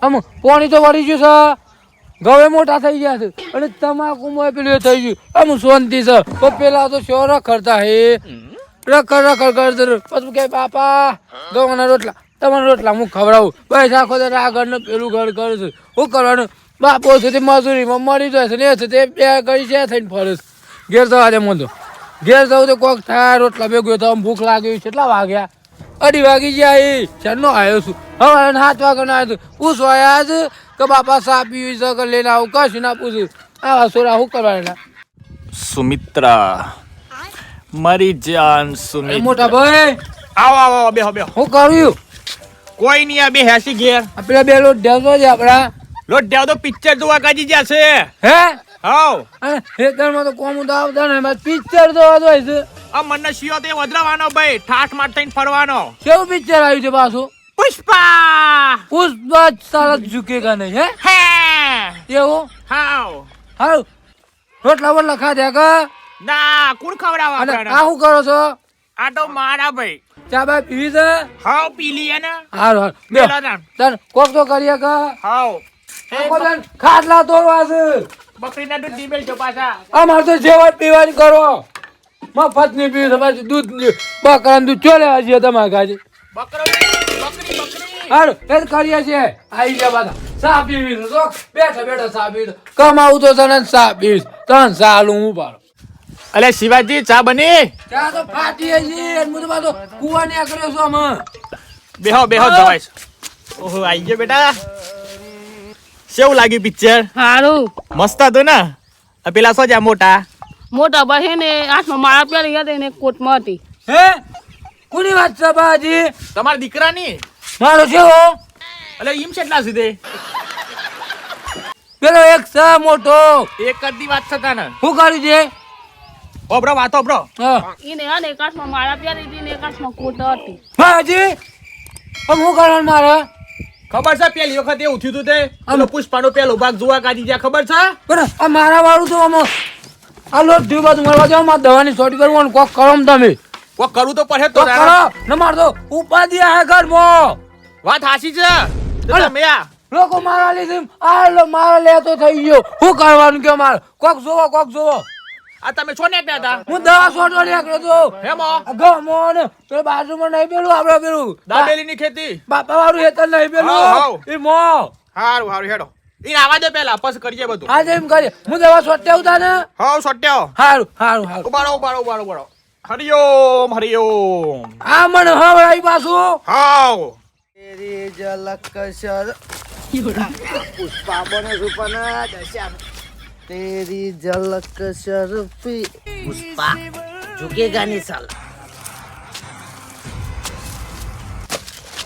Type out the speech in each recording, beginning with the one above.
આમ પાણી તો વળી ગયું છે ગવે મોટા થઈ ગયા છે અને તમાકુમાં પેલું થઈ ગયું આમ શાંતિ છે તો પેલા તો શો રખડતા હે રખડ કરતો પછી કે બાપા ગવાના રોટલા તમારા રોટલા હું ખવડાવું બસ આખો આગળ ને પેલું ઘર કરે છે શું કરવાનું બાપો છે તે મજૂરીમાં મરી જાય છે ને છે તે બે ગઈ છે થઈને ફરે છે ઘેર જવા દે મને ઘેર જવું તો કોક થાય રોટલા ભેગું તો ભૂખ લાગી કેટલા વાગ્યા 2:30 વાગી ગયા એ ચારનો આવ્યો છું હવે 7 વાગ્યાનો આવ્યો છું પૂછવા આવ્યા છે કે બાપા સા પીવી છે કે લઈને આવું કશું ના પૂછ્યું આવા સોરા શું કરવાના સુમિત્રા મારી જાન સુમિત્રા મોટા ભાઈ આવો બેહો શું કર્યું કોઈ નહીં આ બે હેસી ઘેર પેલા બે લોટ ઢેસો છે આપડા લોટ દેવ તો પિક્ચર જોવા કાજી જશે હે હાવ અને ખેતરમાં તો કોમ તો આવતા ને બસ પિક્ચર જોવા હોય છે આ મનને શિયો તે વધરાવાનો ભાઈ ઠાઠ માર થઈને ફરવાનો કેવું પિક્ચર આવ્યું છે પાછું પુષ્પા પુષ્પા સારા ઝુકેગા નહીં હે એવું હાવ હારું રોટલા બોટલા ખાધ્યા કા ના કોણ ખવડાવવા અને આપણને આ શું કરો છો આ તો મારા ભાઈ ચા બા પીવી છે હાવ પી લીએ ને હારું બે પેલો ના તન કોક તો કરીએ કા હાવ આખો દાન ખાટલા તોડવા છે બકરીના દૂધ ડીબેલ છો પાછા અમાર તો જેવા પીવાની કરો મફત ની પીવી છે પાછું દૂધ બકરાનું દૂધ ચો લેવા છીએ તમારે કાજે બકરી હારું એ કરીએ છીએ આઈ ગયા બધા ચા પીવી છે તો બેઠા ચા પીવી કમાવું તો તને ચા પીવીશ તને ચાલું હું પાડો અલે શિવાજી ચા બની ચા તો ફાટી છે હું તો પાછો કુવા ને કર્યો છું અમે બેહો જવાય ઓહો આઈ ગયો બેટા કેવું લાગ્યું પિક્ચર હારું મસ્ત હતું ને આ પેલા શું છે મોટા મોટા ભાઈ ને હાથમાં માળા પહેરી ગયા હતા ને કોટમાં હતી હે કોની વાત છે બાજી તમારા દીકરાની મારો છે હો અલે ઈમ કેટલા સીધે પેલો એક છે મોટો એક કદી વાત થતા ને શું કર્યું છે ઓબરો વાતો ઓબરો હા એને અને એક હાથમાં માળા પહેરી હતી ને એક હાથમાં કોટ હતી બાજી હવે હું કરવાનું મારે ખબર છે પેલી વખત એવું થયું તે પેલો પુષ્પાનો પેલો ભાગ જોવા કાઢી ગયા ખબર છે બરાબર આ મારા વાળું તો આમાં આ લોટ દ્યું બધું મળવા જાવ મારે દવાની સોટી કરવું કોક કરો ને તમે કોક કરવું તો પડે તો કોક કરો ને માર તો ઉપાધિ આ ઘરમાં વાત હાસી છે તો તમે આ લોકો મારા લીધે આ લો મારા લેતો થઈ ગયો શું કરવાનું કે મારે કોક જોવો આ તમે છો ને હતા હું દવા સોટવા નીકળ્યો તો હેમો ગમો ને પેલું બાજુમાં નહીં પેલું આપડે પેલું દાબેલીની ખેતી બાપા વાળું હેતર નહીં હાવ, હાવ. પેલું એ મો હારું હેડો ઈ આવા દે પેલા પછી કરીએ બધું આજે એમ કરીએ હું દવા સોટે આવતા ને હાવ સટ્યો હારું ઉબાડો હરિઓમ આ મને હવડાવી પાછું હાવ तेरी झलक शर पुष्पा बने रूपना दशा तेरी झलक शर्फी पुष्पा झुकेगा नहीं साला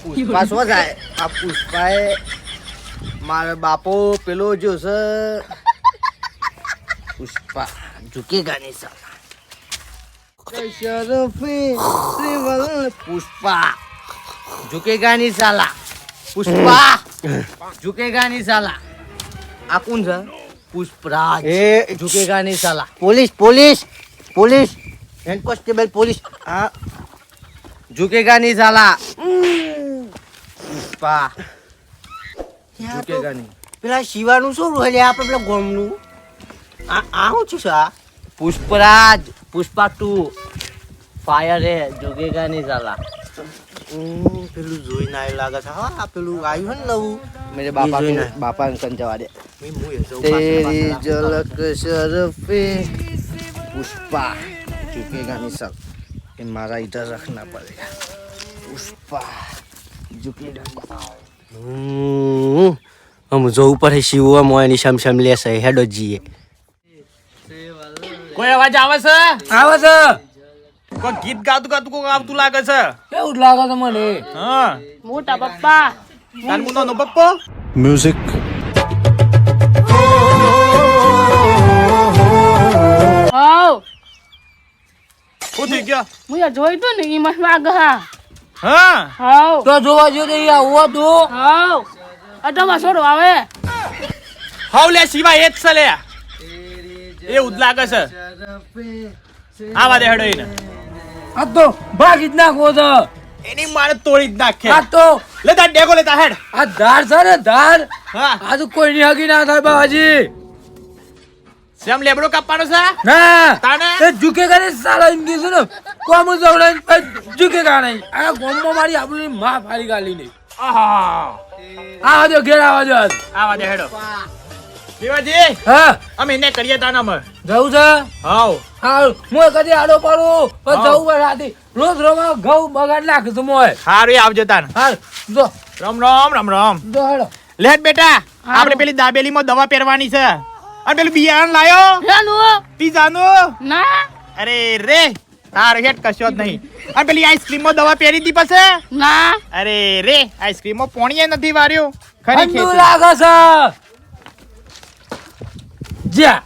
पुष्पा શું થાય આ પુષ્પાએ મારા બાપો પેલો જો છે પુષ્પા ઝુકેગા નહીં સાલા શર્ફી શ્રીવલ પુષ્પા झुकेगा नहीं साला पुष्पा झुकेगा नहीं साला आ कौन है पुष्पराज झुकेगा नहीं साला पुलिस हेड कांस्टेबल पुलिस हाँ झुकेगा नहीं साला पुष्पा झुकेगा नहीं પેલા શિવાનું શું રોલે આપણે પેલા ગોમનું આ હું છું સા પુષ્પરાજ પુષ્પા 2 ફાયર હે झुकेगा नहीं साला પેલું જોઈને આવ્યું લાગે છે હા પેલું આવ્યું ને નવું મેરે બાપા અંકન જવા દે તેરી ઝલક શરફે પુષ્પા ઝુકેગા નહીં સર એ મારા ઇધર રખના પડેગા પુષ્પા ઝુકેગા હમ જવું પડે શિવવા મોયની શમશમ લેશે હેડો જીએ કોઈ અવાજ આવે છે આવે છે કોઈ ગીત ગાતું આવતું લાગે છે કેવું લાગે છે મને હા મોટા પપ્પા તારમુનો નો પપ્પો Music. હાવ શું થઈ ગયો હું જોઈ તો ને ઈ મસ્ત વાગ હા હાવ તો જોવા જો તો આવો તો હાવ અટમાં છોડો આવે હાવ લે શિવા એ જ છે લે એવું જ લાગે છે આવા દે હેડો એને આ તો ભાગી જ નાખો તો એની મારે તોડી જ નાખે આ તો લે તાર ડેગો લેતા હેડ આ ધાર છે ને ધાર હા આ તો કોઈની હગી ના થાય બાબાજી સેમ લેબડો કાપવાનો છે ના તાને એ ઝુકેગા ને સાલા એમ કીધું ને કોમ જવડાઈ ઝુકેગા નહીં આ ગોમમાં મારી આપણી માં ફારી ગાલી નહીં આહા આવા દો ઘેર આવા દો આવા દે હેડો શિવાજી હા અમે એને કરીએ તાના મર જવું છે હાઉ હા હું કદી આડો પાડું પણ જવું પડે રાતે રોજ રોમાં ઘઉં બગાડ નાખું છું મોય હારું આવજો તાન હા જો રામ રામ રામ રામ જો હેડો લેટ બેટા આપણે પેલી દાબેલીમાં દવા પહેરવાની છે અને પેલું બિયારણ લાયો જાનું પીઝાનું ના અરે રે તાર હેટ કશો જ નહીં અને પેલી આઈસ્ક્રીમમાં દવા પહેરી દી પછી ના અરે રે આઈસ્ક્રીમમાં પોણીએ નથી વાર્યું ખરી ઠંડુ ખેતી લાગે છે જ્યાં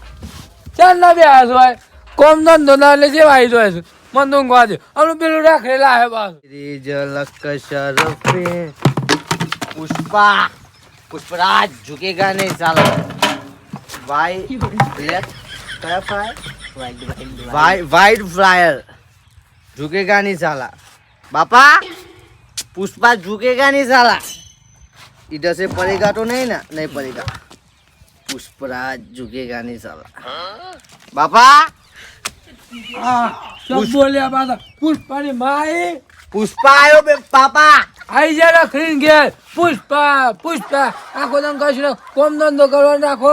ચાલ ના બે હોય કોમ ધંધો ના એટલે જેવાય જોઈએ છે મન તો ઊંઘવા દે આનું પેલું રાખેલા હે બસ તેરી ઝલક શરફે પુષ્પા પુષ્પરાજ ઝુકેગા નહીં સાલા વાઈ લેટ કયા ફ્લાયર वाइट फ्लायर झुकेगा नहीं साला बापा पुष्पा झुकेगा नहीं साला इधर से पड़ेगा तो नहीं ना नहीं पड़ेगा पुष्पराज झुकेगा नहीं साला बापा શું બોલ્યા પાછા પુષ્પાની માઈ पुष्पा आयो बे पापा આઈ જા રાખીને ઘેર પુષ્પા પુષ્પા આખો દમ કશું કોમ ધંધો કરવા નાખો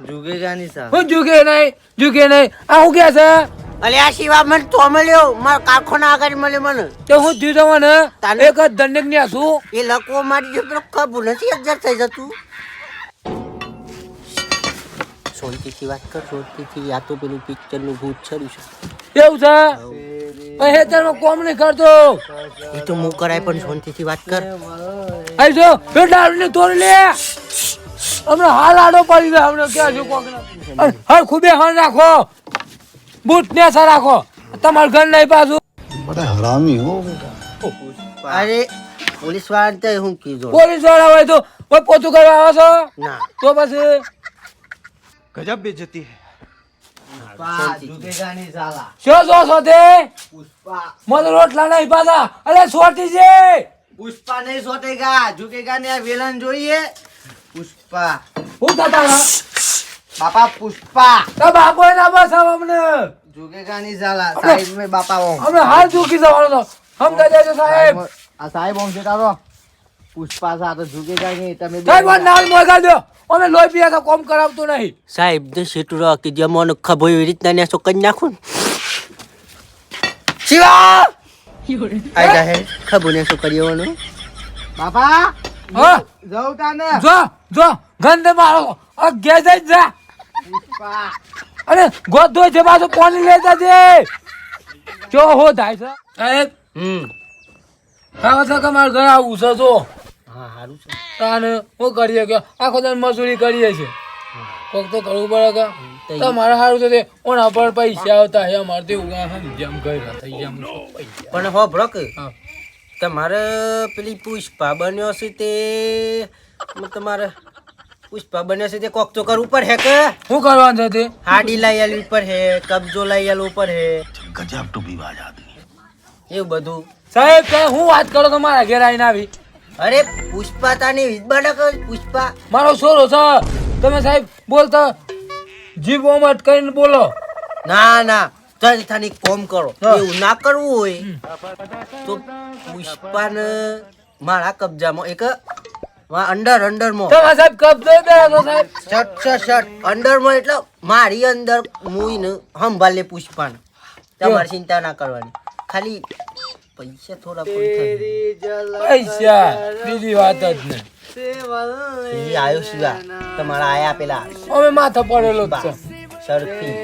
झुकेगा नहीं साला હું ઝૂકે નહીં આ હું કે છે અલે આ શિવા મને તો મળ્યો માર કારખાના આગળ મળ્યો મને તો હું થયું તમને તાને? એક જ દંડક ને આસું એ લકવો મારી જો પેલો કબૂ નથી અજર થઈ જતું શાંતિથી વાત કર શાંતિથી આ તો પેલું પિક્ચર નું ભૂત છડ્યું છે એવું છે પણ હેતરમાં કોમ નહીં કરતો એ તો હું કરાય પણ શાંતિથી વાત કર આઈ જો બે દારૂ ને તોડી લે હમણાં હાલ આડો પડી જાય હમણાં ક્યાં જો કોક હર ખૂબે હણ રાખો બૂટ ને સા રાખો તમારું ઘર નહીં પાછું बड़ा हरामी हो बेटा અરે પોલીસ વાળા તો હું કીધું પોલીસ વાળા હોય તો કોઈ પોતું કરવા આવો છો ના તો પછી ગજબ બેજતી હે ઝુકેગા નહીં સાલા શું જો છો તે પુષ્પા મને રોટલા નહીં પાછા અરે છોટી છે પુષ્પા નહીં સોટેગા ઝુકેગા ને આ વેલન જોઈએ પુષ્પા હું થતા બાપા પુષ્પા તો બાપો ના બસ અમને ઝુકેગા નહીં સાલા સાઈડ में બાપા ઓમ અમને હાલ ચૂકી જવાનો તો સમજાઈ દેજો સાહેબ આ સાહેબ ઓમ છે તારો પુષ્પા સાથે ઝુકેગા નહીં તમે સાહેબ આ નાલ મોગા દો અમે લોહી પીયા તો કોમ કરાવતું નહીં સાહેબ દે શેટુરા કે જમોન ખબો એવી રીતના ને સો કરી નાખું શિવા આઈ જા હે ખબો ને સો કર્યોનું બાપા હા જાઉં તાને જો ગંધ મારો આ ગેસ જ જા પુષ્પા અરે ગોદો છે પાછો પાણી લેતા છે જો હો થાય છે સાહેબ હા છે કે મારે ઘર આવું છે જો હા હારું છે તાને હું કરીએ કે આખો દિન મજૂરી કરીએ છે કોક તો કરવું પડે કે તમારે સારું છે તે ઓના પર પૈસા આવતા હે અમારે તે ઉગા જેમ ગઈ થઈ જેમ પૈસા પણ હો બ્રોક હા તમારે પેલી પુષ્પા બન્યો છે તે તમારે પુષ્પા બન્યો છે તે કોક તો કરવું પડે હે કે શું કરવાનું છે તે હાડી લઈ આલવી પર હે કબજો લઈ આલવો પર હે गजब टू भी बाज आदमी એવું બધું સાહેબ કે હું વાત કરો તો મારા ઘેર આવીને આવી અરે પુષ્પા તાની વિધબાડા કર પુષ્પા મારો છોરો છે તમે સાહેબ બોલતા જીભ ઓમ અટકાઈને બોલો ના ના તારી થાની કોમ કરો હા. એવું ના કરવું હોય તો પુષ્પાને મારા કબજામાં એક અંડર અંડરમાં તમે સાહેબ કબજો બેઠો છો સાહેબ શટ અંડરમાં એટલે મારી અંદર મુઈને સંભાળે પુષ્પાને તમારે ચિંતા ના કરવાની ખાલી પૈસા થોડા પૈસા બીજી વાત જ નહીં આયો શિવા તમારા આયા પેલા અમે માથા પડેલો જ છે સરખી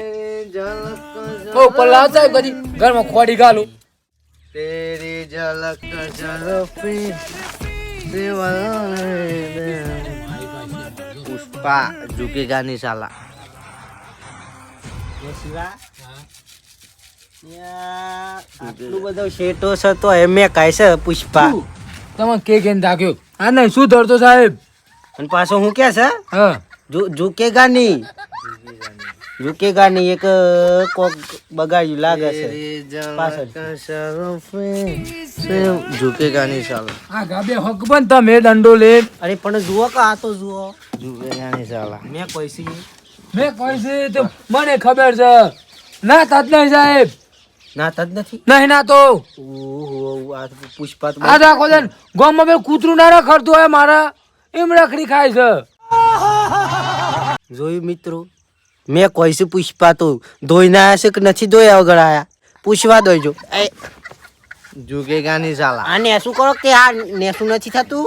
બહુ પલ્લા સાહેબ કદી ઘરમાં ખોડી ગાલું તેરી ઝલક ઝલફી પુષ્પા ઝુકેગા નહીં સાલા આટલું બધો શેટો છે તો એમે કાય છે પુષ્પા તમે કે નાખ્યો આ નહીં શું ધરતો સાહેબ અને પાછો હું કે છે હા ઝુકેગા નહીં ઝુકેગા નહીં એક કોક બગાડ્યું લાગે છે પાછળ ઝુકેગા નહીં સાલા આ ગાબે હક પણ તમે દંડો લે અરે પણ જુઓ કે આ તો જુઓ ઝુકેગા નહીં સાલા મેં કોઈ મેં કોઈ છે તો મને ખબર છે ના તજ નહીં સાહેબ ના તજ નથી નહીં ના તો ઓહો આ પુષ્પા તો આ રાખો છે ગામમાં પેલું કૂતરું ના રખડતું હોય મારા એમ રખડી ખાય છે જોયું મિત્રો મેં કોઈ છે પુષ્પા તો ધોઈને આવ્યા છે કે નથી ધોયા વગર આયા પૂછવા દોજો ઝુકેગા નહીં સાલા આ નેસું કરો કે આ નેસું નથી થતું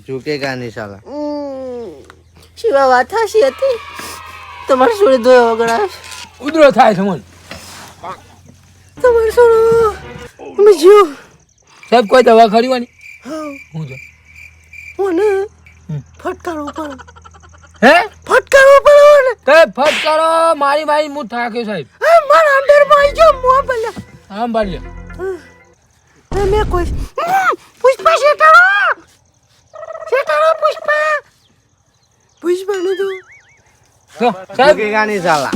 ઝુકેગા નહીં સાલા શિવા વાત હાસી હતી તમારે છોડે ધોયા વગર આવ્યા ઉધરો થાય છે મને તમારે છોડો અમે જીઓ સાહેબ કોઈ દવા ખરીવાની હું છે મને ફટકારો પડે હે ફટકારો પડે ને તે ફટકારો મારી મારી હું થાક્યો સાહેબ મારા અંદરમાં આવી ગયો મોં ભલે આમ બાળી મેં કોઈ પુષ્પા શેટારો પુષ્પા પુષ્પાનું તો તો સાહેબ ઝુકેગા નહીં સાલા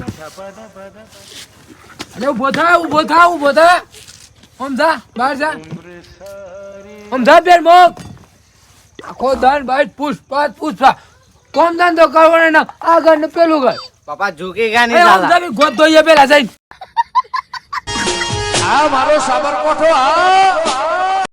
અરે ઉભો થા આમ જા બહાર જા આમ જા બેન મોક આખો દાન બાઈટ પુષ્પા કોમ દાન તો કરવાનો ના આગળ ને પેલું ઘર પાપા ઝુકેગા એ નહીં આમ સાલા જા ગોત ધોઈએ પેલા જઈને આ મારો સાબરકોઠો આ